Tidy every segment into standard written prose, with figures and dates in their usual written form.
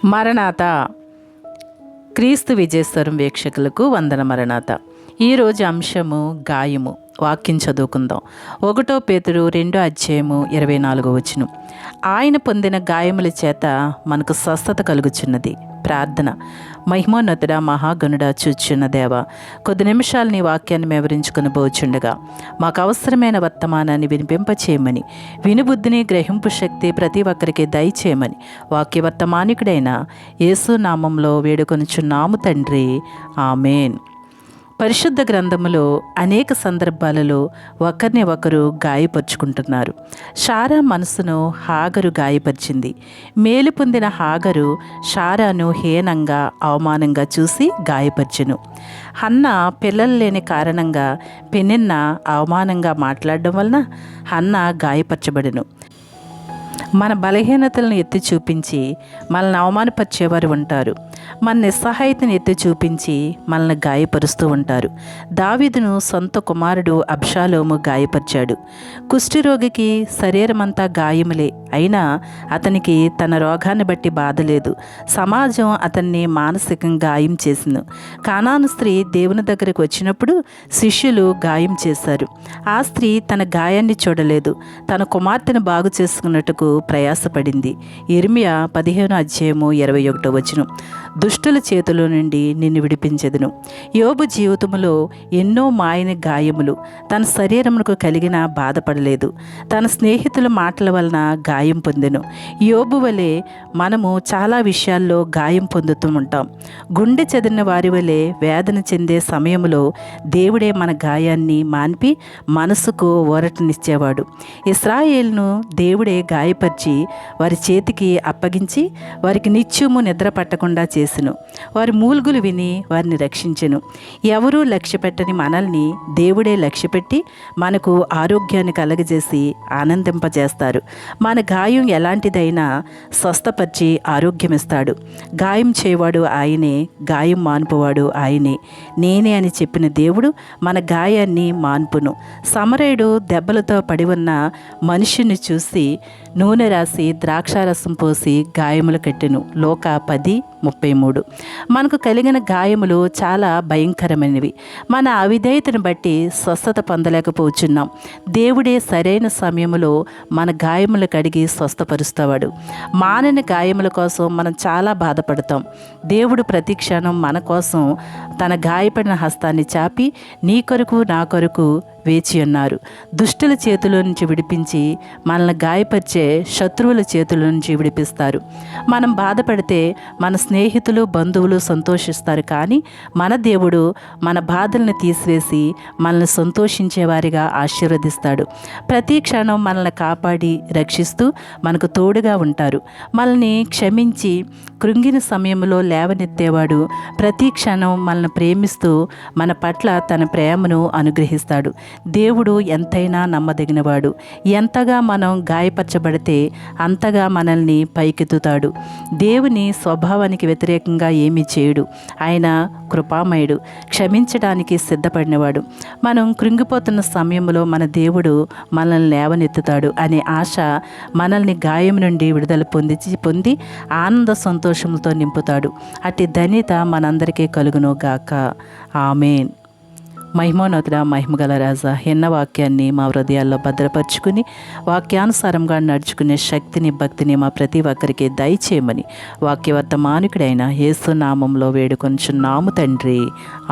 మరణాత. క్రీస్తు విజయేశ్వరం వీక్షకులకు వందన. మరణాత. ఈరోజు అంశము గాయము. వాక్యం చదువుకుందాం. 1 పేతురు 2:24. ఆయన పొందిన గాయముల చేత మనకు స్వస్థత కలుగుచున్నది. ప్రార్థన. మహిమోన్నతుడా, మహాగణుడా, చూచున్న దేవ, కొద్ది నిమిషాలు నీ వాక్యాన్ని వివరించుకుని పోచుండగా మాకు అవసరమైన వర్తమానాన్ని వినిపింపచేయమని, వినుబుద్ధిని గ్రహింపు శక్తి ప్రతి ఒక్కరికి దయచేయమని వాక్య వర్తమానికుడైన యేసు నామంలో వేడుకొనుచున్నాము తండ్రి. ఆమేన్. పరిశుద్ధ గ్రంథములో అనేక సందర్భాలలో ఒకరిని ఒకరు గాయపరుచుకుంటున్నారు. షారా మనసును హాగరు గాయపరిచింది. మేలు పొందిన హాగరు షారాను హీనంగా, అవమానంగా చూసి గాయపరిచెను. హన్న పిల్లలు లేని కారణంగా పెనిన్న అవమానంగా మాట్లాడడం వలన హన్న గాయపరచబడెను. మన బలహీనతలను ఎత్తి చూపించి మనల్ని అవమానపరిచేవారు ఉంటారు. మన నిస్సహాయతను ఎత్తి చూపించి మనల్ని గాయపరుస్తూ ఉంటారు. దావీదును సొంత కుమారుడు అబ్షాలోము గాయపరిచాడు. కుష్ఠరోగికి శరీరమంతా గాయములే, అయినా అతనికి తన రోగాన్ని బట్టి బాధ లేదు. సమాజం అతన్ని మానసికంగా గాయం చేసింది. కానాను స్త్రీ దేవుని దగ్గరికి వచ్చినప్పుడు శిష్యులు గాయం చేశారు. ఆ స్త్రీ తన గాయాన్ని చూడలేదు, తన కుమార్తెను బాగు చేసుకున్నట్టుకు ప్రయాసపడింది. ఇర్మియా 15:21. దుష్టుల చేతుల నుండి నిన్ను విడిపించెదను. యోబు జీవితంలో ఎన్నో మాయని గాయములు. తన శరీరమునకు కలిగిన బాధపడలేదు. తన స్నేహితుల మాటల వలన గాయం పొందెను. యోబు వలె మనము చాలా విషయాల్లో గాయం పొందుతూ ఉంటాం. గుండె చెదిరిన వారి వలె వేదన చెందే సమయంలో దేవుడే మన గాయాన్ని మాన్పి మనసుకు ఊరటనిచ్చేవాడు. ఇశ్రాయేలును దేవుడే గాయపరిచి వారి చేతికి అప్పగించి వారికి నిత్యము నిద్ర పట్టకుండా చేసెను. వారి మూల్గులు విని వారిని రక్షించెను. ఎవరూ లక్ష్యపెట్టని మనల్ని దేవుడే లక్ష్యపెట్టి మనకు ఆరోగ్యాన్ని కలగజేసి ఆనందింపజేస్తారు. మన గాయం ఎలాంటిదైనా స్వస్థపరిచి ఆరోగ్యమిస్తాడు. గాయం చేయవాడు ఆయనే, గాయం మాన్పువాడు ఆయనే. నేనే అని చెప్పిన దేవుడు మన గాయాన్ని మాన్పును. సమరయుడు దెబ్బలతో పడి ఉన్న మనిషిని చూసి నూనె రాసి ద్రాక్షారసం పోసి గాయములు కట్టెను. లోక 10:33. మనకు కలిగిన గాయములు చాలా భయంకరమైనవి. మన అవిధేయతను బట్టి స్వస్థత పొందలేకపోతున్నాం. దేవుడే సరైన సమయంలో మన గాయములు కడిగి స్వస్థపరుస్తాడు. మానని గాయముల కోసం మనం చాలా బాధపడతాం. దేవుడు ప్రతి క్షణం మన కోసం తన గాయపడిన హస్తాన్ని చాపి నీ కొరకు నా కొరకు వేచి ఉన్నారు. దుష్టుల చేతుల నుంచి విడిపించి మనల్ని గాయపరిచే శత్రువుల చేతుల నుంచి విడిపిస్తారు. మనం బాధపడితే మన స్నేహితులు, బంధువులు సంతోషిస్తారు. కానీ మన దేవుడు మన బాధలను తీసివేసి మనల్ని సంతోషించేవారిగా ఆశీర్వదిస్తాడు. ప్రతి క్షణం మనల్ని కాపాడి రక్షిస్తూ మనకు తోడుగా ఉంటారు. మనల్ని క్షమించి కృంగిన సమయంలో లేవనెత్తేవాడు. ప్రతి క్షణం మనల్ని ప్రేమిస్తూ మన పట్ల తన ప్రేమను అనుగ్రహిస్తాడు. దేవుడు ఎంతైనా నమ్మదగినవాడు. ఎంతగా మనం గాయపరచబడితే అంతగా మనల్ని పైకెత్తుతాడు. దేవుని స్వభావానికి వ్యతిరేకంగా ఏమీ చేయడు. ఆయన కృపామయుడు, క్షమించడానికి సిద్ధపడినవాడు. మనం కృంగిపోతున్న సమయంలో మన దేవుడు మనల్ని లేవనెత్తుతాడు అనే ఆశ మనల్ని గాయం నుండి విడుదల పొంది ఆనంద సంతోషములతో నింపుతాడు. అట్టి ధన్యత మనందరికీ కలుగును గాక. ఆమేన్. మహిమోన్నతుడా, మహిమగల రాజా, ఎన్న వాక్యాన్ని మా హృదయాల్లో భద్రపరుచుకుని వాక్యానుసారంగా నడుచుకునే శక్తిని, భక్తిని మా ప్రతి ఒక్కరికి దయచేయమని వాక్యవర్తమానికుడైన యేసు నామంలో వేడుకొనుచున్నాము తండ్రి.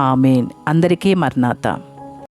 ఆమేన్. అందరికీ మరణాత.